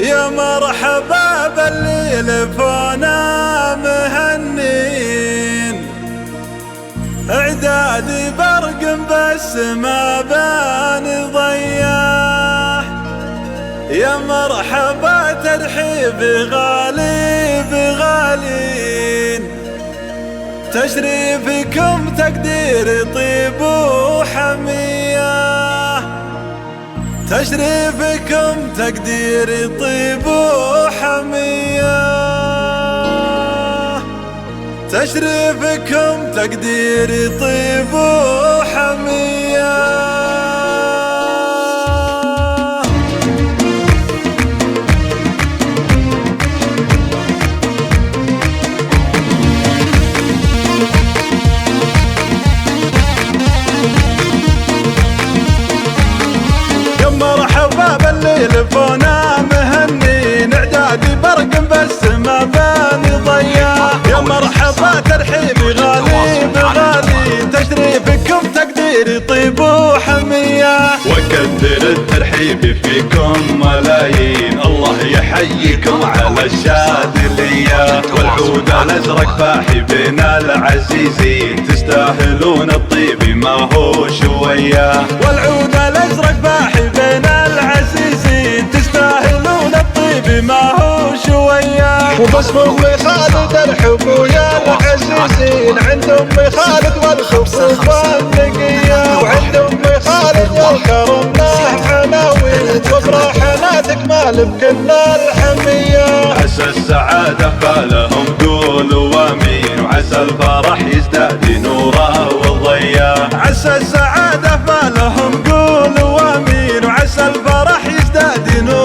يا مرحبا باللي لفونا مهنين، اعدادي برق بس ما بان ضياح. يا مرحبا ترحيب غالي بغالين، تشريفكم تقدير طيب وحمية، تشريفكم تقدير طيب وحمية، تشريفكم تقدير طيب وحمية. مرحبا باللي لفونا مهنين، اعدادي برق بس ما بان ضياح. يا مرحبا ترحيبي غالي بغالي، تشريفكم تقديري طيب وحمية، وكثر الترحيب فيكم ملايين. الله يحييكم على الشاذلية، والعود الازرق فاحي بين العزيزين، تستاهلون الطيب ما هو شوية. والعود الازرق فاحي بين العزيزين، تستاهلون الطيب ما هو شوية. وباسم امي خالد ارحب ويا العزيزين، عند امي خالد والخفوف والنقية، وعند امي خالد والكرم له عناوين، وافراحنا تكمل بكل الحمية. عسى السعادة فالهم قولوا وامين، وعسى الفرح يزداد نوره والضياء. عسى السعادة فالهم قولوا وامين، وعسى الفرح يزداد نوره